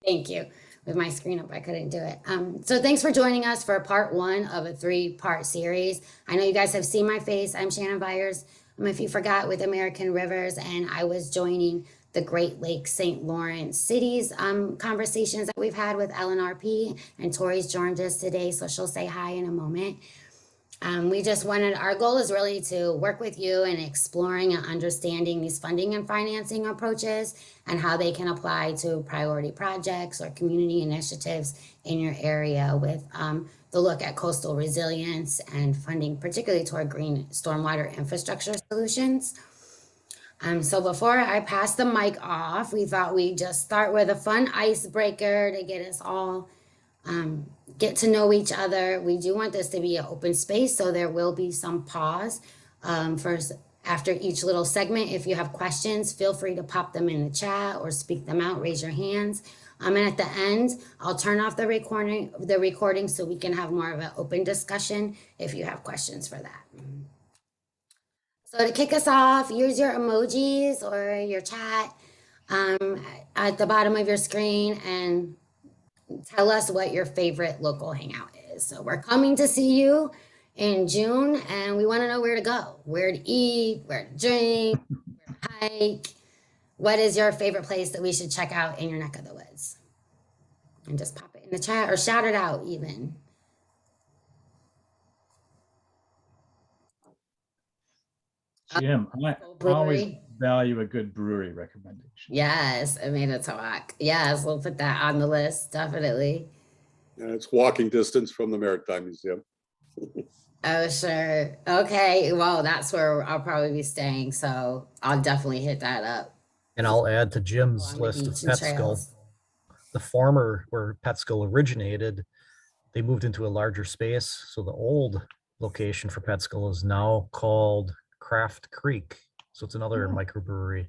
Thank you. With my screen up, I couldn't do it. So thanks for joining us for part one of a three-part series. I know you guys have seen my face. I'm Shannon Byers. If you forgot, with American Rivers, and I was joining the Great Lakes St. Lawrence cities conversations that we've had with LNRP, and Tori's joined us today, so she'll say hi in a moment. We just wanted, our goal is really to work with you in exploring and understanding these funding and financing approaches and how they can apply to priority projects or community initiatives in your area with the look at coastal resilience and funding, particularly toward green stormwater infrastructure solutions. So before I pass the mic off, we thought we'd just start with a fun icebreaker to get us all get to know each other. We do want this to be an open space, so there will be some pause first after each little segment. If you have questions, feel free to pop them in the chat or speak them out, raise your hands. And at the end, I'll turn off the recording so we can have more of an open discussion if you have questions for that. So to kick us off, use your emojis or your chat at the bottom of your screen and tell us what your favorite local hangout is. So we're coming to see you in June, and we want to know where to go, where to eat, where to drink, where to hike. What is your favorite place that we should check out in your neck of the woods? And just pop it in the chat or shout it out even. Jim, I always value a good brewery recommendation. Yes, Manitowoc. Yes, we'll put that on the list, definitely. And it's walking distance from the Maritime Museum. Oh, sure. Okay, well, that's where I'll probably be staying, so I'll definitely hit that up. And I'll add to Jim's list of Petskill. The former, where Petskill originated, they moved into a larger space. So the old location for Petskill is now called Craft Creek. So it's another microbrewery.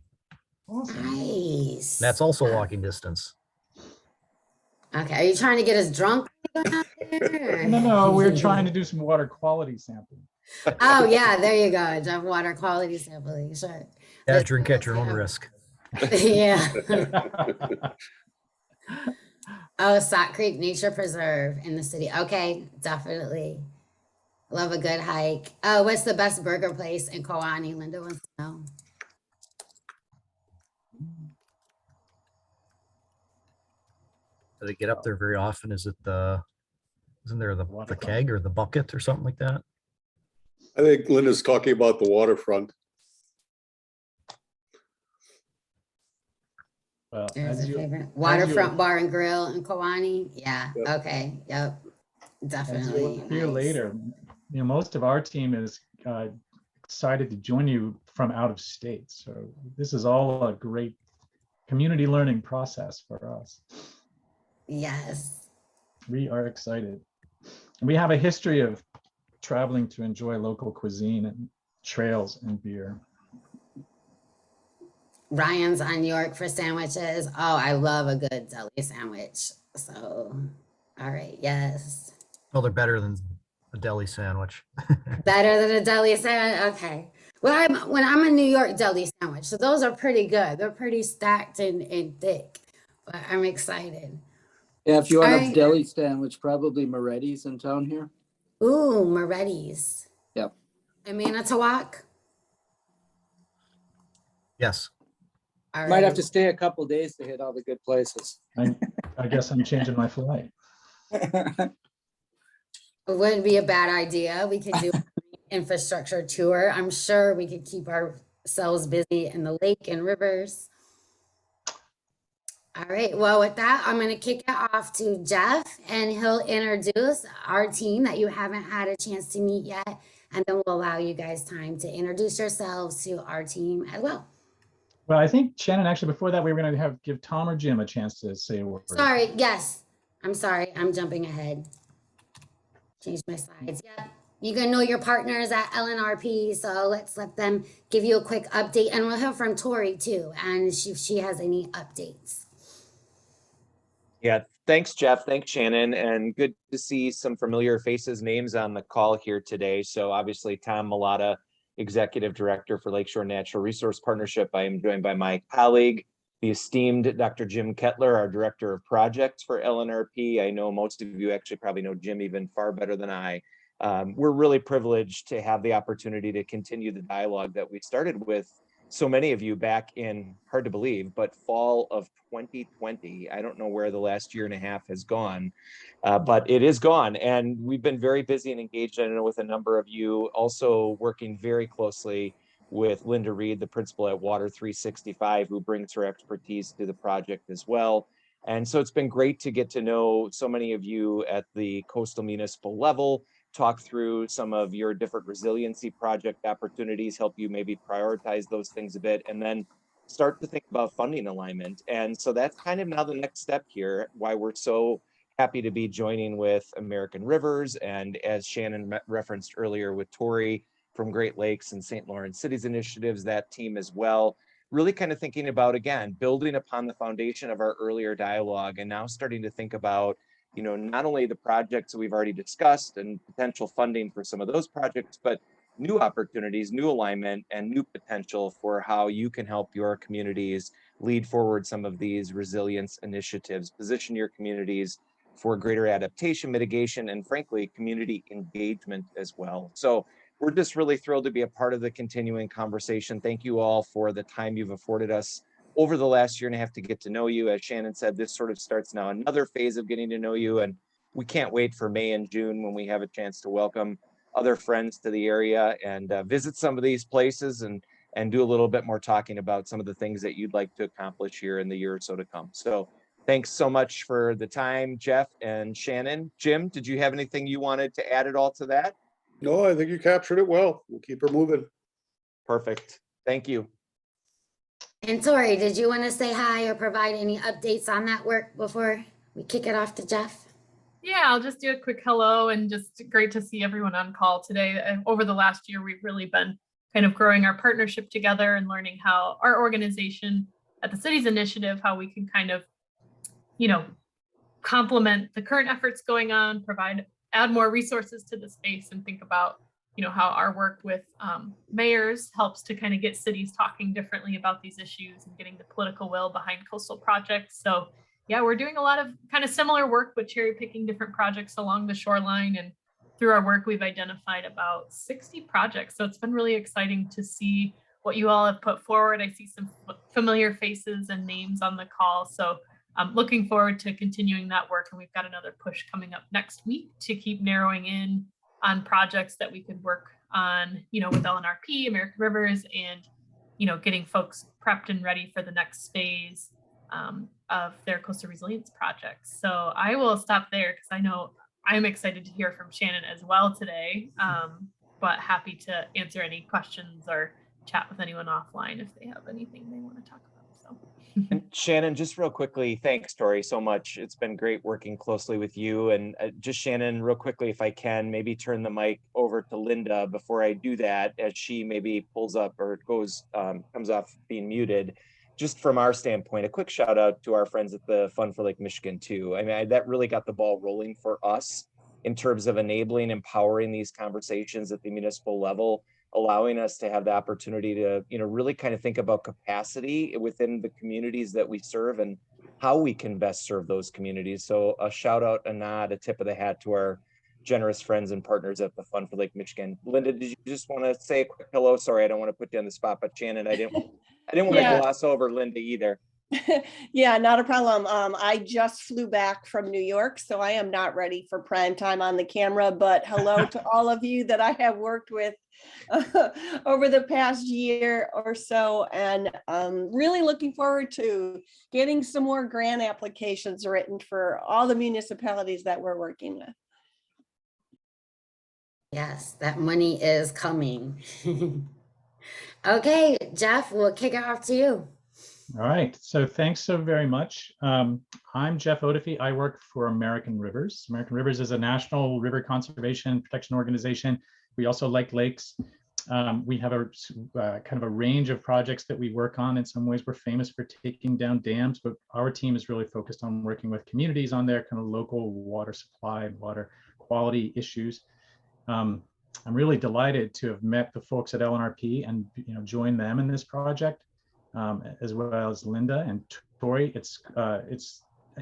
Awesome. Nice. That's also walking distance. Okay, are you trying to get us drunk? No, we're trying to do some water quality sampling. Oh yeah, there you go. Jeff, water quality sampling, sure. Yeah, drink at your own risk. Yeah. Oh, Sock Creek Nature Preserve in the city. Okay, definitely. Love a good hike. Oh, what's the best burger place in Kewaunee? Linda wants to know. Do they get up there very often? Is it isn't there the keg or the bucket or something like that? I think Linda's talking about the waterfront. Well, There's a favorite waterfront bar and grill in Kewaunee. Yeah. Yep. Okay. Yep. Definitely. As you'll hear later, most of our team is excited to join you from out of state. So this is all a great community learning process for us. Yes. We are excited. We have a history of traveling to enjoy local cuisine and trails and beer. Ryan's on York for sandwiches. Oh, I love a good deli sandwich. So, all right, yes. Oh, they're better than a deli sandwich. Better than a deli sandwich? Okay. Well, I'm a New York deli sandwich, so those are pretty good. They're pretty stacked and thick, but I'm excited. Yeah, if you want a deli sandwich, probably Moretti's in town here. Ooh, Moretti's. Yep. In Manitowoc? Yes. All right. Might have to stay a couple days to hit all the good places. I guess I'm changing my flight. It wouldn't be a bad idea. We could do an infrastructure tour. I'm sure we could keep ourselves busy in the lake and rivers. All right, well, with that, I'm going to kick it off to Jeff, and he'll introduce our team that you haven't had a chance to meet yet, and then we'll allow you guys time to introduce yourselves to our team as well. Well, I think, Shannon, actually, before that, we were going to give Tom or Jim a chance to say a word. Sorry, yes. I'm sorry, I'm jumping ahead. Change my slides. Yeah, you can know your partners at LNRP, so let's let them give you a quick update, and we'll hear from Tori too, and if she has any updates. Yeah, thanks, Jeff. Thanks, Shannon. And good to see some familiar faces, names on the call here today. So obviously, Tom Malata, Executive Director for Lakeshore Natural Resource Partnership. I am joined by my colleague, the esteemed Dr. Jim Kettler, our Director of Projects for LNRP. I know most of you actually probably know Jim even far better than I. We're really privileged to have the opportunity to continue the dialogue that we started with so many of you back in, hard to believe, but fall of 2020. I don't know where the last year and a half has gone, but it is gone. And we've been very busy and engaged, I know, with a number of you, also working very closely with Linda Reed, the principal at Water 365, who brings her expertise to the project as well. And so it's been great to get to know so many of you at the coastal municipal level, talk through some of your different resiliency project opportunities, help you maybe prioritize those things a bit, and then start to think about funding alignment. And so that's kind of now the next step here, why we're so happy to be joining with American Rivers, and as Shannon referenced earlier with Tori from Great Lakes and St. Lawrence Cities Initiatives, that team as well, really kind of thinking about, again, building upon the foundation of our earlier dialogue, and now starting to think about, you know, not only the projects that we've already discussed and potential funding for some of those projects, but new opportunities, new alignment, and new potential for how you can help your communities lead forward some of these resilience initiatives, position your communities for greater adaptation, mitigation, and frankly, community engagement as well. So we're just really thrilled to be a part of the continuing conversation. Thank you all for the time you've afforded us over the last year and a half to get to know you. As Shannon said, this sort of starts now another phase of getting to know you, and we can't wait for May and June when we have a chance to welcome other friends to the area and visit some of these places and do a little bit more talking about some of the things that you'd like to accomplish here in the year or so to come. So thanks so much for the time, Jeff and Shannon. Jim, did you have anything you wanted to add at all to that? No, I think you captured it well. We'll keep her moving. Perfect. Thank you. And Tori, did you want to say hi or provide any updates on that work before we kick it off to Jeff? Yeah, I'll just do a quick hello, and just great to see everyone on call today. Over the last year, we've really been kind of growing our partnership together and learning how our organization at the city's initiative, how we can kind of, you know, complement the current efforts going on, add more resources to the space, and think about, you know, how our work with mayors helps to kind of get cities talking differently about these issues and getting the political will behind coastal projects. So yeah, we're doing a lot of kind of similar work, but cherry picking different projects along the shoreline. And through our work, we've identified about 60 projects. So it's been really exciting to see what you all have put forward. I see some familiar faces and names on the call. So I'm looking forward to continuing that work. And we've got another push coming up next week to keep narrowing in on projects that we could work on, you know, with LNRP, American Rivers, and, you know, getting folks prepped and ready for the next phase of their coastal resilience projects. So I will stop there because I know I'm excited to hear from Shannon as well today, but happy to answer any questions or chat with anyone offline if they have anything they want to talk about. So. And Shannon, just real quickly, thanks, Tori, so much. It's been great working closely with you. And just Shannon, real quickly, if I can, maybe turn the mic over to Linda before I do that, as she maybe pulls up or goes, comes off being muted. Just from our standpoint, a quick shout out to our friends at the Fund for Lake Michigan too. I mean, that really got the ball rolling for us in terms of enabling, empowering these conversations at the municipal level, allowing us to have the opportunity to, you know, really kind of think about capacity within the communities that we serve and how we can best serve those communities. So a shout out, a nod, a tip of the hat to our generous friends and partners at the Fund for Lake Michigan. Linda, did you just want to say a quick hello? Sorry, I don't want to put you on the spot, but Shannon, I didn't want to gloss over Linda either. Yeah, not a problem. I just flew back from New York, so I am not ready for prime time on the camera, but hello to all of you that I have worked with over the past year or so, and really looking forward to getting some more grant applications written for all the municipalities that we're working with. Yes, that money is coming. Okay, Jeff, we'll kick it off to you. All right, so thanks so very much. I'm Jeff Odefy. I work for American Rivers. American Rivers is a national river conservation protection organization. We also like lakes. We have a kind of a range of projects that we work on. In some ways, we're famous for taking down dams, but our team is really focused on working with communities on their kind of local water supply and water quality issues. I'm really delighted to have met the folks at LNRP and join them in this project. as well as Linda and Tori.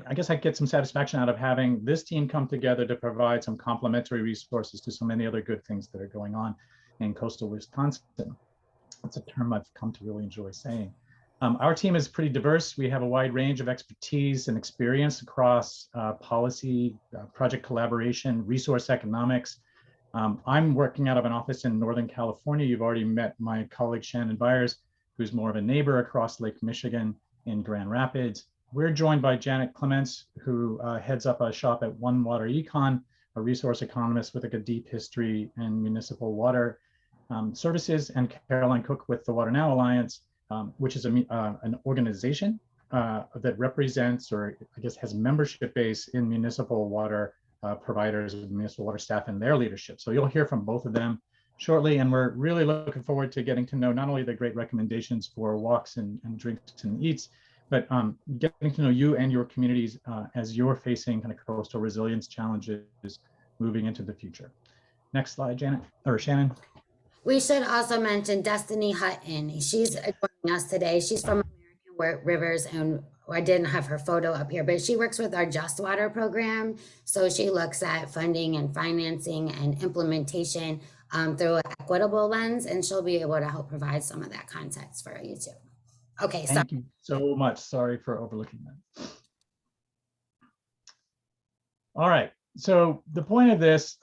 I guess I get some satisfaction out of having this team come together to provide some complementary resources to so many other good things that are going on in coastal Wisconsin. That's a term I've come to really enjoy saying. Our team is pretty diverse. We have a wide range of expertise and experience across policy, project collaboration, resource economics. I'm working out of an office in Northern California. You've already met my colleague Shannon Byers, who's more of a neighbor across Lake Michigan in Grand Rapids. We're joined by Janet Clements, who heads up a shop at One Water Econ, a resource economist with a deep history in municipal water services, and Caroline Cook with the Water Now Alliance, which is an organization that represents, or I guess has membership base in municipal water providers with municipal water staff and their leadership. So you'll hear from both of them shortly, and we're really looking forward to getting to know not only the great recommendations for walks and drinks and eats, but getting to know you and your communities as you're facing kind of coastal resilience challenges moving into the future. Next slide, Janet, or Shannon. We should also mention Destiny Hutton. She's joining us today. She's from American Rivers, and I didn't have her photo up here, but she works with our Just Water program. So she looks at funding and financing and implementation through an equitable lens, and she'll be able to help provide some of that context for you too. Okay, thank you so much. Sorry for overlooking that. All right, so the point of this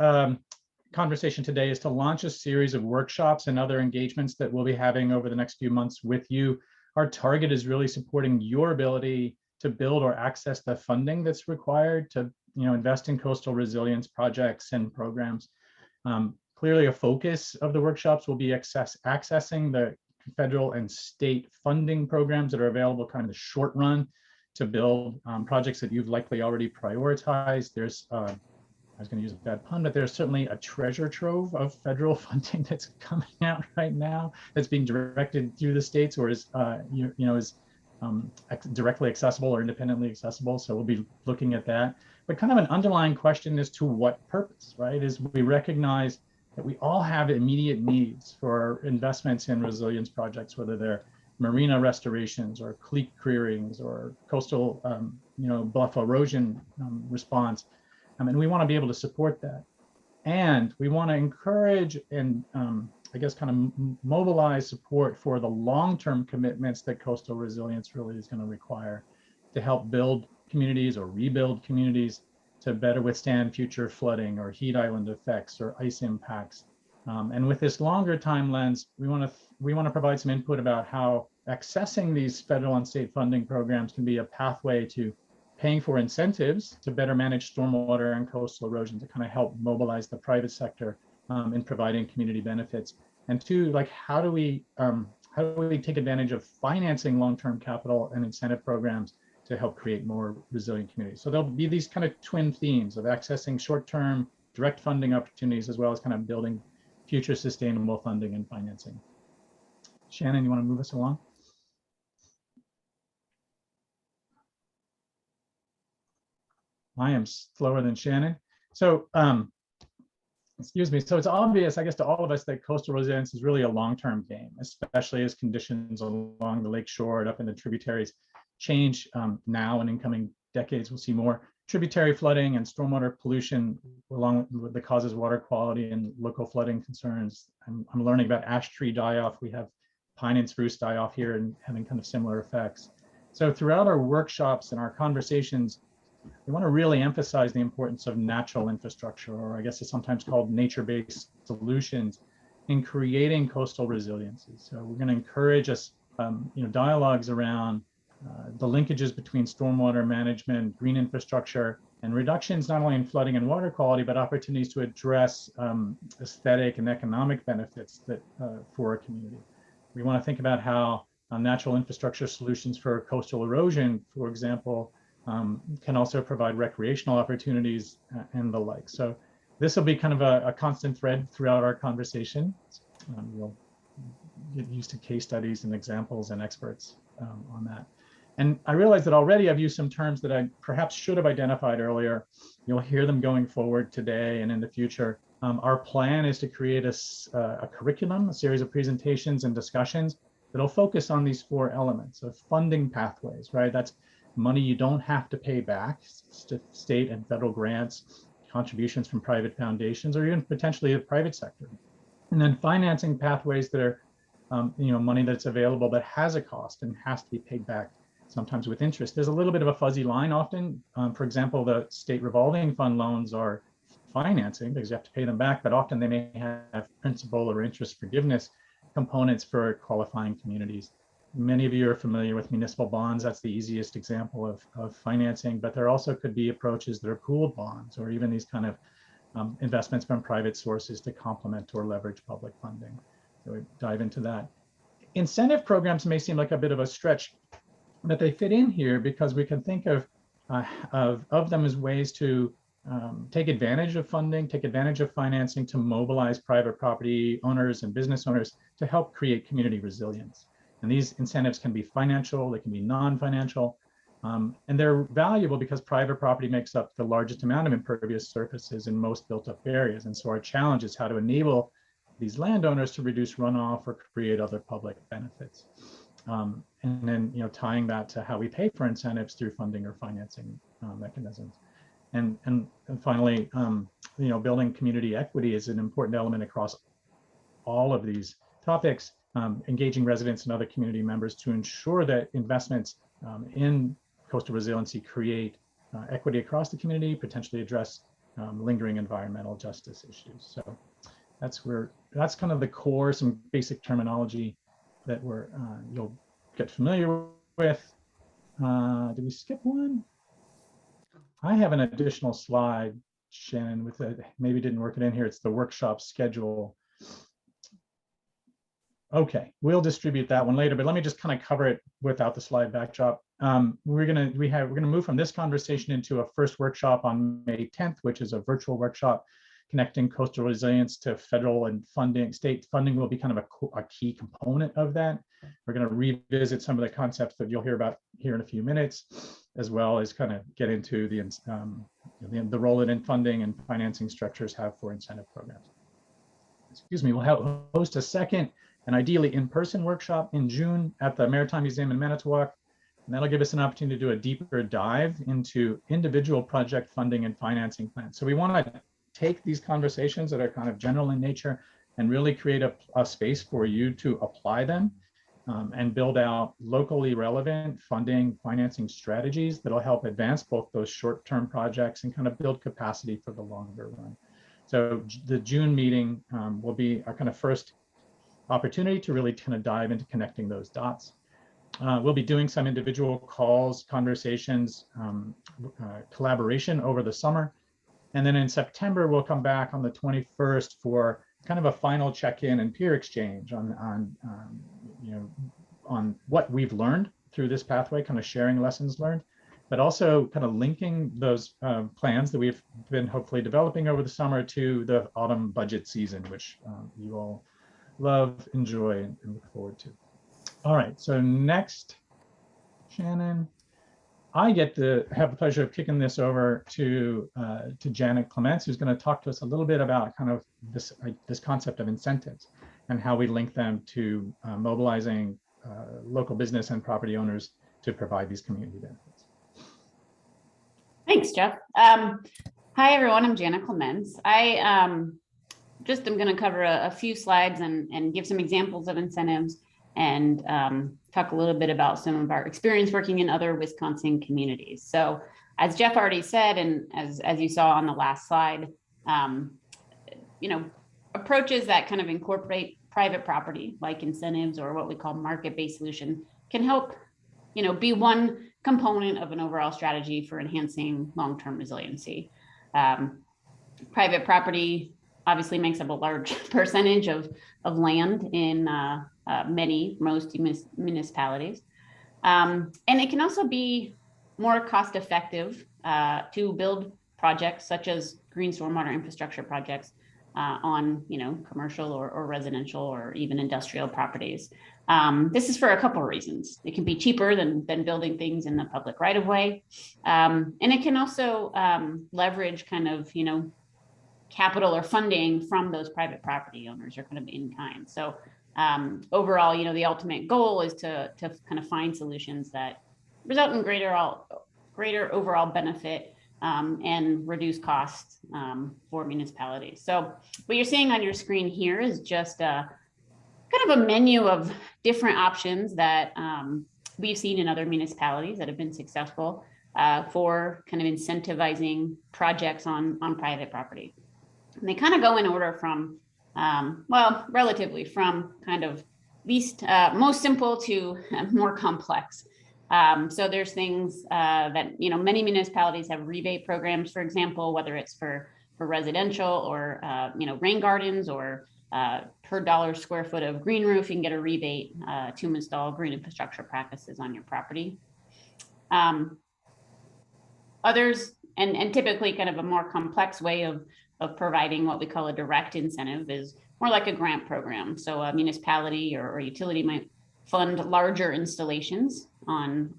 conversation today is to launch a series of workshops and other engagements that we'll be having over the next few months with you. Our target is really supporting your ability to build or access the funding that's required to invest in coastal resilience projects and programs. Clearly, a focus of the workshops will be accessing the federal and state funding programs that are available kind of the short run to build projects that you've likely already prioritized. There's, I was going to use a bad pun, but there's certainly a treasure trove of federal funding that's coming out right now that's being directed through the states or is, is directly accessible or independently accessible. So we'll be looking at that. But kind of an underlying question is to what purpose, right? Is we recognize that we all have immediate needs for investments in resilience projects, whether they're marina restorations or creek clearings or coastal, bluff erosion response. And we want to be able to support that. And we want to encourage and I guess kind of mobilize support for the long-term commitments that coastal resilience really is going to require to help build communities or rebuild communities to better withstand future flooding or heat island effects or ice impacts. And with this longer time lens, we want to provide some input about how accessing these federal and state funding programs can be a pathway to paying for incentives to better manage stormwater and coastal erosion to kind of help mobilize the private sector in providing community benefits. And two, like how do we take advantage of financing long-term capital and incentive programs to help create more resilient communities? So there'll be these kind of twin themes of accessing short-term direct funding opportunities as well as kind of building future sustainable funding and financing. Shannon, you want to move us along? I am slower than Shannon. So, excuse me. So it's obvious, I guess, to all of us that coastal resilience is really a long-term game, especially as conditions along the lake shore and up in the tributaries change now and in coming decades. We'll see more tributary flooding and stormwater pollution along with the causes water quality and local flooding concerns. I'm learning about ash tree die-off. We have pine and spruce die-off here and having kind of similar effects. So throughout our workshops and our conversations, we want to really emphasize the importance of natural infrastructure, or I guess it's sometimes called nature-based solutions in creating coastal resiliency. So we're going to encourage us, dialogues around the linkages between stormwater management, green infrastructure, and reductions not only in flooding and water quality, but opportunities to address aesthetic and economic benefits that for a community. We want to think about how natural infrastructure solutions for coastal erosion, for example, can also provide recreational opportunities and the like. So this will be kind of a constant thread throughout our conversation. We'll get used to case studies and examples and experts on that. And I realize that already I've used some terms that I perhaps should have identified earlier. You'll hear them going forward today and in the future. Our plan is to create a curriculum, a series of presentations and discussions that'll focus on these 4 elements of funding pathways, right? That's money you don't have to pay back, state and federal grants, contributions from private foundations, or even potentially the private sector. And then financing pathways that are, money that's available but has a cost and has to be paid back, sometimes with interest. There's a little bit of a fuzzy line often. For example, the state revolving fund loans are financing because you have to pay them back, but often they may have principal or interest forgiveness components for qualifying communities. Many of you are familiar with municipal bonds. That's the easiest example of financing, but there also could be approaches that are pooled bonds or even these kind of investments from private sources to complement or leverage public funding. So we dive into that. Incentive programs may seem like a bit of a stretch, but they fit in here because we can think of them as ways to take advantage of funding, take advantage of financing to mobilize private property owners and business owners to help create community resilience. And these incentives can be financial, they can be non-financial, and they're valuable because private property makes up the largest amount of impervious surfaces in most built-up areas. And so our challenge is how to enable these landowners to reduce runoff or create other public benefits. And then, tying that to how we pay for incentives through funding or financing mechanisms. And finally, building community equity is an important element across all of these topics, engaging residents and other community members to ensure that investments in coastal resiliency create equity across the community, potentially address lingering environmental justice issues. So that's kind of the core, some basic terminology that you'll get familiar with. Did we skip one? I have an additional slide, Shannon, with it. Maybe didn't work it in here. It's the workshop schedule. Okay, we'll distribute that one later, but let me just kind of cover it without the slide backdrop. We're gonna move from this conversation into a first workshop on May 10th, which is a virtual workshop connecting coastal resilience to federal and funding. State funding will be kind of a key component of that. We're going to revisit some of the concepts that you'll hear about here in a few minutes, as well as kind of get into the role that in funding and financing structures have for incentive programs. Excuse me, we'll host a second and ideally in-person workshop in June at the Maritime Museum in Manitowoc. And that'll give us an opportunity to do a deeper dive into individual project funding and financing plans. So we want to take these conversations that are kind of general in nature and really create a space for you to apply them and build out locally relevant funding, financing strategies that'll help advance both those short-term projects and kind of build capacity for the longer run. So the June meeting will be our kind of first opportunity to really kind of dive into connecting those dots. We'll be doing some individual calls, conversations, collaboration over the summer. And then in September, we'll come back on the 21st for kind of a final check-in and peer exchange on what we've learned through this pathway, kind of sharing lessons learned, but also kind of linking those plans that we've been hopefully developing over the summer to the autumn budget season, which you all love, enjoy, and look forward to. All right, so next, Shannon. I get to have the pleasure of kicking this over to Janet Clements, who's going to talk to us a little bit about kind of this concept of incentives and how we link them to mobilizing local business and property owners to provide these community benefits. Thanks, Jeff. Hi, everyone. I'm Janet Clements. I just am going to cover a few slides and give some examples of incentives and talk a little bit about some of our experience working in other Wisconsin communities. So as Jeff already said, and as you saw on the last slide, approaches that kind of incorporate private property like incentives or what we call market-based solution can help, be one component of an overall strategy for enhancing long-term resiliency. Private property obviously makes up a large percentage of land in most municipalities. And it can also be more cost effective to build projects such as green stormwater infrastructure projects on commercial or residential or even industrial properties. This is for a couple of reasons. It can be cheaper than building things in the public right of way. And it can also leverage kind of, capital or funding from those private property owners or kind of in kind. So Overall, the ultimate goal is to kind of find solutions that result in greater overall benefit and reduce costs for municipalities. So what you're seeing on your screen here is just kind of a menu of different options that we've seen in other municipalities that have been successful for kind of incentivizing projects on private property. And they kind of go in order from, relatively from kind of most simple to more complex. So there's things that, many municipalities have rebate programs, for example, whether it's for residential or, rain gardens or per dollar square foot of green roof, you can get a rebate to install green infrastructure practices on your property. Others, and typically kind of a more complex way of providing what we call a direct incentive is more like a grant program. So a municipality or utility might fund larger installations on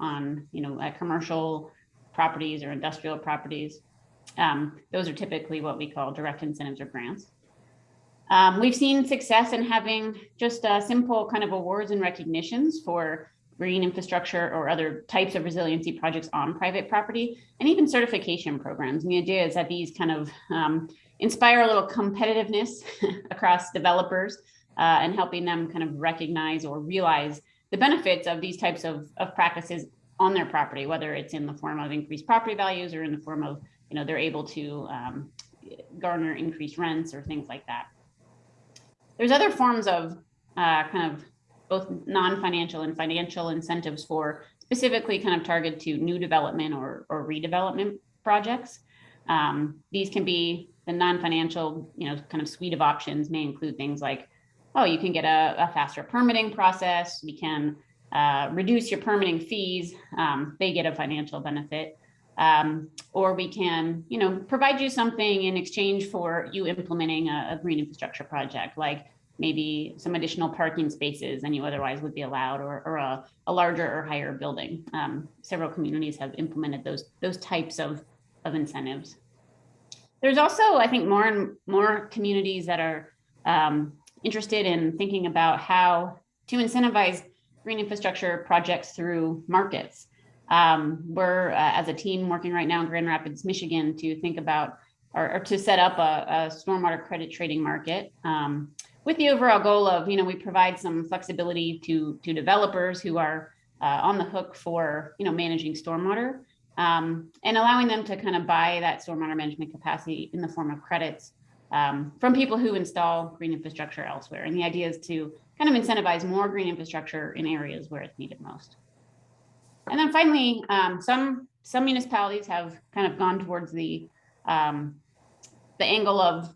commercial properties or industrial properties. Those are typically what we call direct incentives or grants. We've seen success in having just simple kind of awards and recognitions for green infrastructure or other types of resiliency projects on private property, and even certification programs. And the idea is that these kind of inspire a little competitiveness across developers and helping them kind of recognize or realize the benefits of these types of practices on their property, whether it's in the form of increased property values or in the form of, they're able to garner increased rents or things like that. There's other forms of kind of both non-financial and financial incentives for specifically kind of targeted to new development or redevelopment projects. These can be the non-financial, kind of suite of options may include things like, oh, you can get a faster permitting process. We can reduce your permitting fees. They get a financial benefit. Or we can, provide you something in exchange for you implementing a green infrastructure project, like maybe some additional parking spaces than you otherwise would be allowed, or a larger or higher building. Several communities have implemented those types of incentives. There's also, I think, more and more communities that are interested in thinking about how to incentivize green infrastructure projects through markets. We're, as a team, working right now in Grand Rapids, Michigan, to think about or to set up a stormwater credit trading market with the overall goal of, we provide some flexibility to developers who are on the hook for, managing stormwater and allowing them to kind of buy that stormwater management capacity in the form of credits from people who install green infrastructure elsewhere. And the idea is to kind of incentivize more green infrastructure in areas where it's needed most. And then finally, some municipalities have kind of gone towards the angle of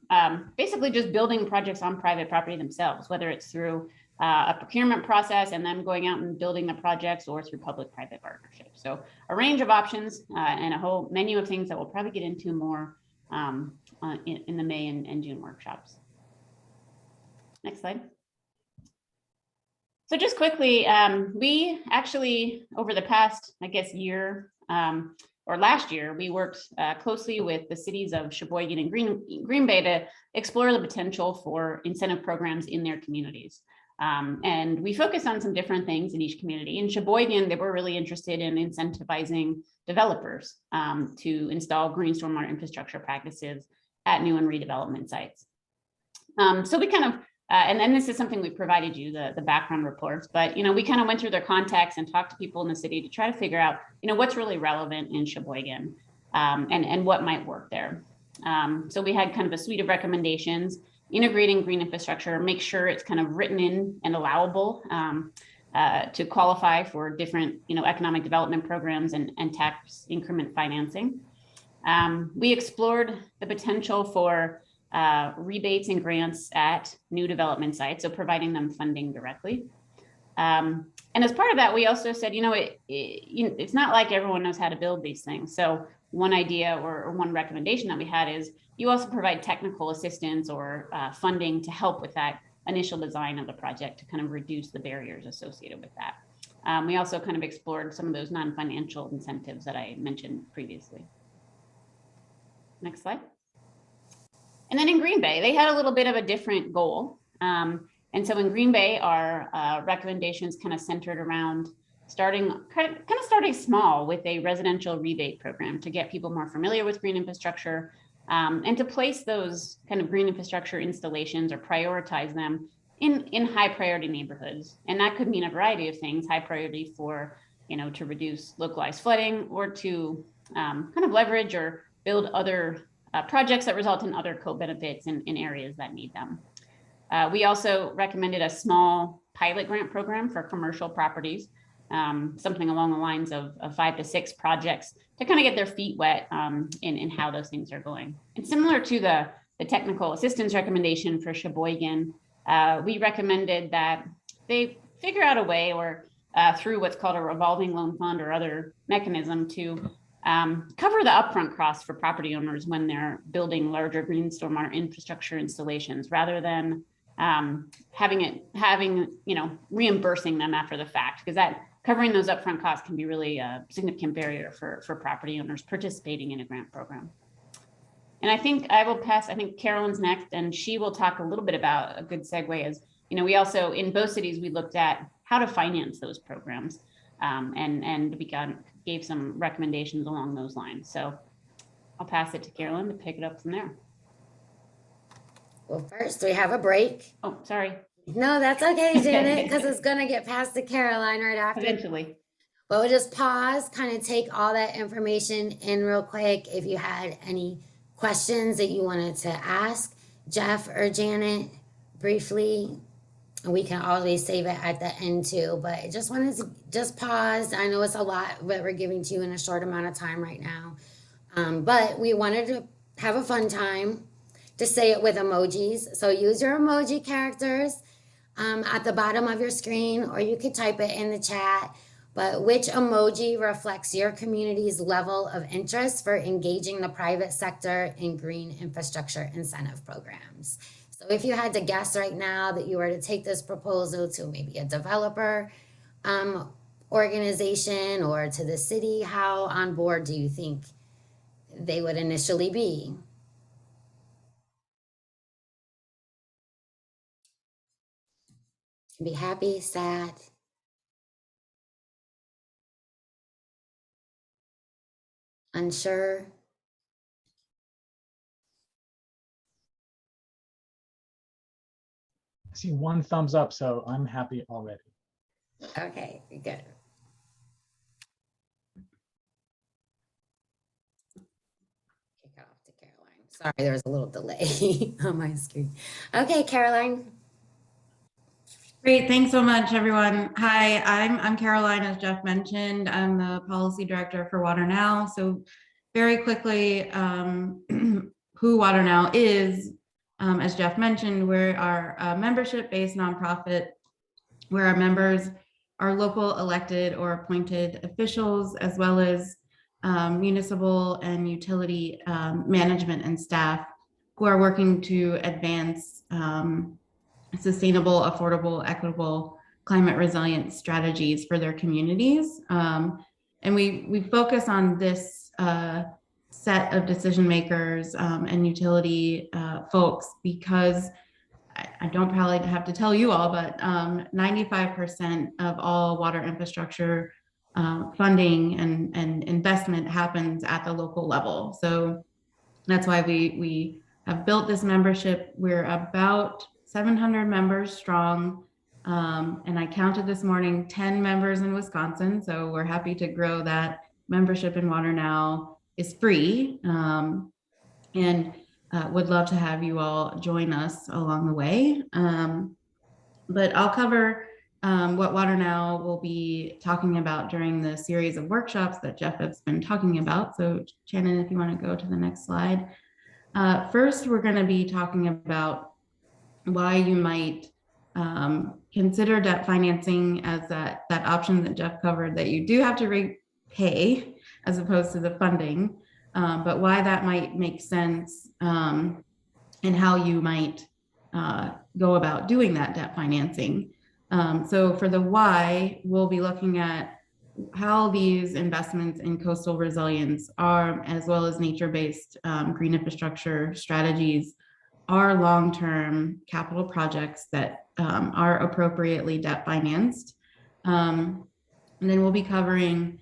basically just building projects on private property themselves, whether it's through a procurement process and them going out and building the projects, or through public-private partnerships. So a range of options and a whole menu of things that we'll probably get into more in the May and June workshops. Next slide. So just quickly, we actually, over the past, I guess, year or last year, we worked closely with the cities of Sheboygan and Green Bay to explore the potential for incentive programs in their communities. And we focused on some different things in each community. In Sheboygan, they were really interested in incentivizing developers to install green stormwater infrastructure practices at new and redevelopment sites. So we kind of, and then this is something we provided you, the background reports, but, we kind of went through their contacts and talked to people in the city to try to figure out, what's really relevant in Sheboygan and what might work there. So we had kind of a suite of recommendations: integrating green infrastructure, make sure it's kind of written in and allowable to qualify for different, economic development programs and tax increment financing. We explored the potential for rebates and grants at new development sites, so providing them funding directly. And as part of that, we also said, it's not like everyone knows how to build these things. So one idea or one recommendation that we had is you also provide technical assistance or funding to help with that initial design of the project to kind of reduce the barriers associated with that. We also kind of explored some of those non-financial incentives that I mentioned previously. Next slide. And then in Green Bay, they had a little bit of a different goal. And so in Green Bay, our recommendations kind of centered around starting small with a residential rebate program to get people more familiar with green infrastructure, and to place those kind of green infrastructure installations or prioritize them in high priority neighborhoods. And that could mean a variety of things: high priority for, to reduce localized flooding, or to kind of leverage or build other projects that result in other co-benefits in areas that need them. We also recommended a small pilot grant program for commercial properties, something along the lines of 5 to 6 projects to kind of get their feet wet in how those things are going. And similar to the technical assistance recommendation for Sheboygan, we recommended that they figure out a way, or through what's called a revolving loan fund or other mechanism, to cover the upfront costs for property owners when they're building larger green stormwater infrastructure installations, rather than reimbursing them after the fact, because that covering those upfront costs can be really a significant barrier for property owners participating in a grant program. And I think Carolyn's next, and she will talk a little bit about, a good segue is, we also, in both cities, we looked at how to finance those programs, and we gave some recommendations along those lines. So I'll pass it to Carolyn to pick it up from there. Well, first we have a break. Oh, sorry. No, that's okay, Janet, because it's going to get passed to Caroline right after. Eventually. But we'll just pause, kind of take all that information in real quick. If you had any questions that you wanted to ask Jeff or Janet briefly, we can always save it at the end too. But I just wanted to just pause. I know it's a lot that we're giving to you in a short amount of time right now. But we wanted to have a fun time to say it with emojis. So use your emoji characters at the bottom of your screen, or you could type it in the chat. But which emoji reflects your community's level of interest for engaging the private sector in green infrastructure incentive programs? So if you had to guess right now that you were to take this proposal to maybe a developer organization or to the city, how on board do you think they would initially be? Be happy, sad, unsure. I see one thumbs up, so I'm happy already. Okay, good. Kick it off to Caroline. Sorry, there was a little delay on my screen. Okay, Caroline. Great, thanks so much, everyone. Hi, I'm Caroline, as Jeff mentioned. I'm the policy director for Water Now. So very quickly, who Water Now is, as Jeff mentioned, we're our membership-based nonprofit where our members are local elected or appointed officials, as well as municipal and utility management and staff who are working to advance sustainable, affordable, equitable, climate resilient strategies for their communities. And we focus on this set of decision makers and utility folks because I don't probably have to tell you all, but 95% of all water infrastructure funding and investment happens at the local level. So that's why we have built this membership. We're about 700 members strong. And I counted this morning 10 members in Wisconsin. So we're happy to grow that. Membership in Water Now is free. And would love to have you all join us along the way. But I'll cover what Water Now will be talking about during the series of workshops that Jeff has been talking about. So Shannon, if you want to go to the next slide. First, we're going to be talking about why you might consider debt financing as that option that Jeff covered, that you do have to repay as opposed to the funding, but why that might make sense and how you might go about doing that debt financing. So for the why, we'll be looking at how these investments in coastal resilience are, as well as nature-based green infrastructure strategies, are long-term capital projects that are appropriately debt financed. And then we'll be covering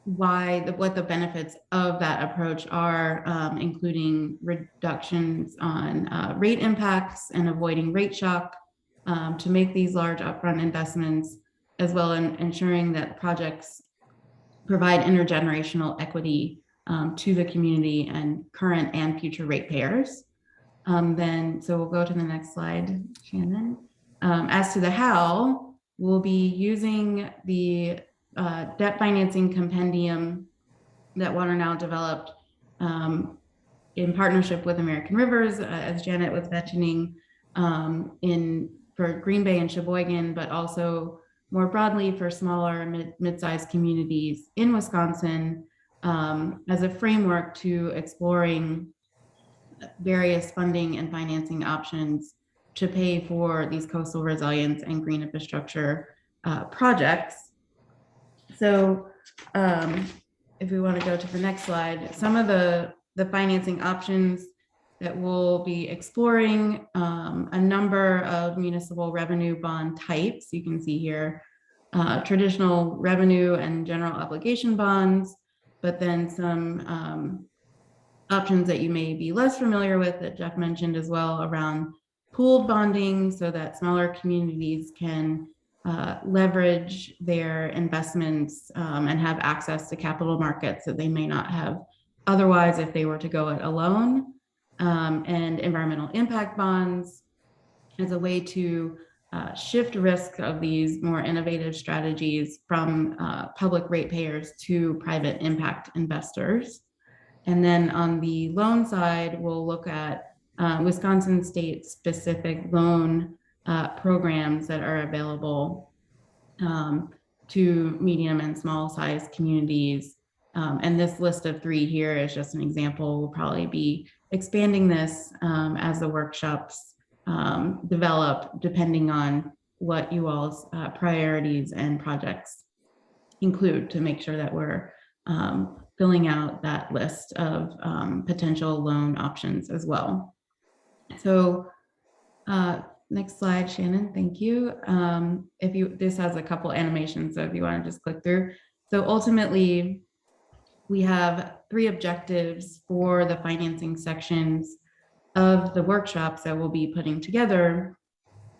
what the benefits of that approach are, including reductions on rate impacts and avoiding rate shock to make these large upfront investments, as well as ensuring that projects provide intergenerational equity to the community and current and future ratepayers. So we'll go to the next slide, Shannon. As to the how, we'll be using the debt financing compendium that Water Now developed in partnership with American Rivers, as Janet was mentioning, for Green Bay and Sheboygan, but also more broadly for smaller mid-sized communities in Wisconsin, as a framework to exploring various funding and financing options to pay for these coastal resilience and green infrastructure projects. So if we want to go to the next slide, some of the financing options that we'll be exploring, a number of municipal revenue bond types. You can see here, traditional revenue and general obligation bonds, but then some options that you may be less familiar with that Jeff mentioned as well around pooled bonding, so that smaller communities can leverage their investments and have access to capital markets that they may not have otherwise if they were to go it alone. And environmental impact bonds as a way to shift risk of these more innovative strategies from public ratepayers to private impact investors. And then on the loan side, we'll look at Wisconsin state specific loan programs that are available to medium and small sized communities. And this list of 3 here is just an example. We'll probably be expanding this as the workshops develop, depending on what you all's priorities and projects include, to make sure that we're filling out that list of potential loan options as well. So next slide, Shannon, thank you. This has a couple animations, so if you want to just click through. So ultimately, we have 3 objectives for the financing sections of the workshops that we'll be putting together.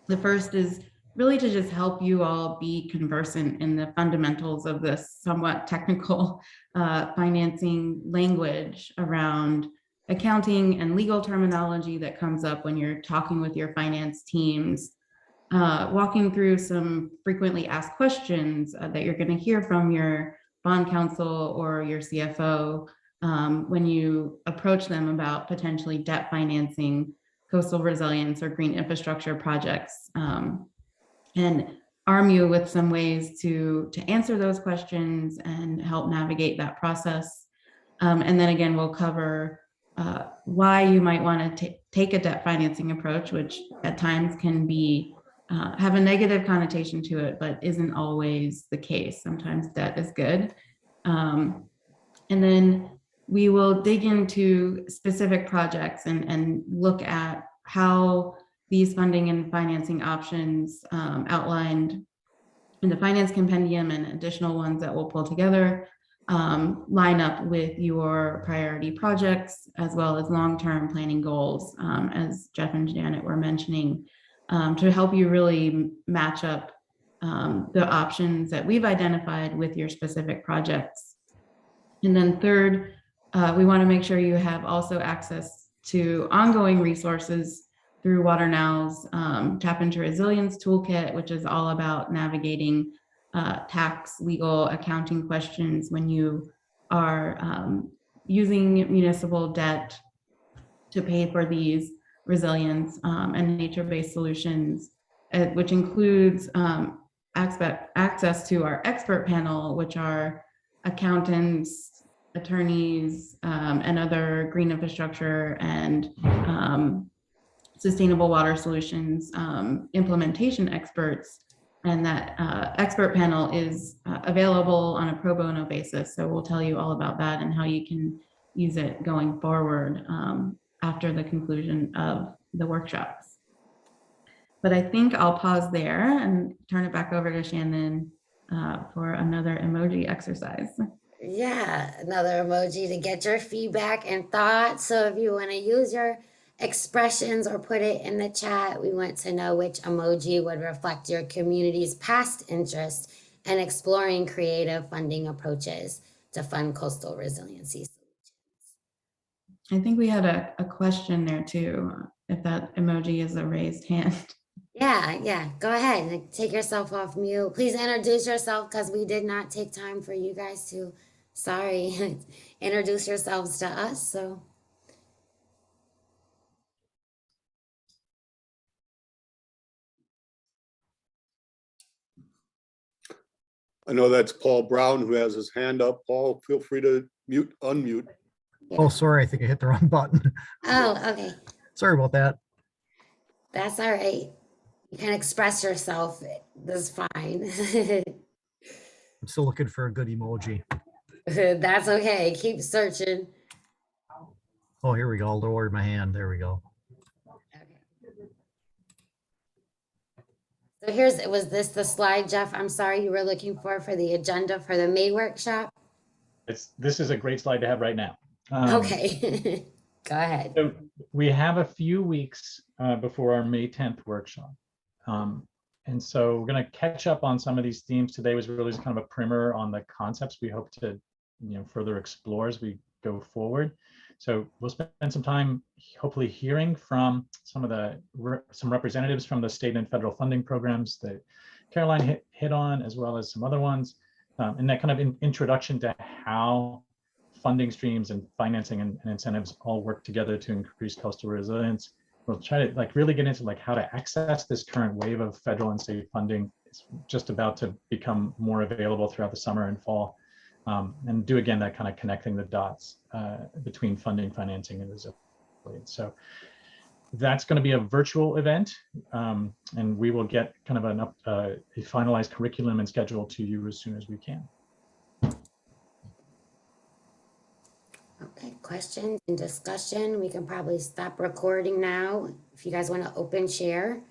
The first is really to just help you all be conversant in the fundamentals of this somewhat technical financing language around accounting and legal terminology that comes up when you're talking with your finance teams, walking through some frequently asked questions that you're going to hear from your bond counsel or your CFO when you approach them about potentially debt financing coastal resilience or green infrastructure projects, and arm you with some ways to answer those questions and help navigate that process. And then again, we'll cover why you might want to take a debt financing approach, which at times can be have a negative connotation to it, but isn't always the case. Sometimes debt is good. And then we will dig into specific projects and look at how these funding and financing options outlined in the finance compendium and additional ones that we'll pull together line up with your priority projects as well as long-term planning goals, as Jeff and Janet were mentioning, to help you really match up the options that we've identified with your specific projects. And then third, we want to make sure you have also access to ongoing resources through Water Now's Tap into Resilience Toolkit, which is all about navigating tax, legal, accounting questions when you are using municipal debt to pay for these resilience and nature-based solutions, which includes access to our expert panel, which are accountants, attorneys, and other green infrastructure and sustainable water solutions implementation experts. And that expert panel is available on a pro bono basis. So we'll tell you all about that and how you can use it going forward after the conclusion of the workshops. But I think I'll pause there and turn it back over to Shannon for another emoji exercise. Yeah, another emoji to get your feedback and thoughts. So if you want to use your expressions or put it in the chat, we want to know which emoji would reflect your community's past interest in exploring creative funding approaches to fund coastal resiliency. I think we had a question there too, if that emoji is a raised hand. Yeah, go ahead and take yourself off mute. Please introduce yourself because we did not take time for you guys to, sorry, introduce yourselves to us. So, I know that's Paul Brown who has his hand up. Paul, feel free to unmute. yeah. Oh, sorry, I think I hit the wrong button. Oh, okay. Sorry about that. That's all right. You can express yourself. That's fine. I'm still looking for a good emoji. That's okay. Keep searching. Oh, here we go. I'll lower my hand. There we go. Okay. So was this the slide, Jeff? I'm sorry you were looking for the agenda for the May workshop? This is a great slide to have right now. Okay, go ahead. So we have a few weeks before our May 10th workshop. And so we're going to catch up on some of these themes. Today was really just kind of a primer on the concepts we hope to further explore as we go forward. So we'll spend some time hopefully hearing from some representatives from the state and federal funding programs that Caroline hit on, as well as some other ones, and that kind of introduction to how funding streams and financing and incentives all work together to increase coastal resilience. We'll try to really get into how to access this current wave of federal and state funding. It's just about to become more available throughout the summer and fall, and do again that kind of connecting the dots between funding, financing, and resilience. So that's going to be a virtual event, and we will get kind of a finalized curriculum and schedule to you as soon as we can. Okay, questions and discussion. We can probably stop recording now if you guys want to open share.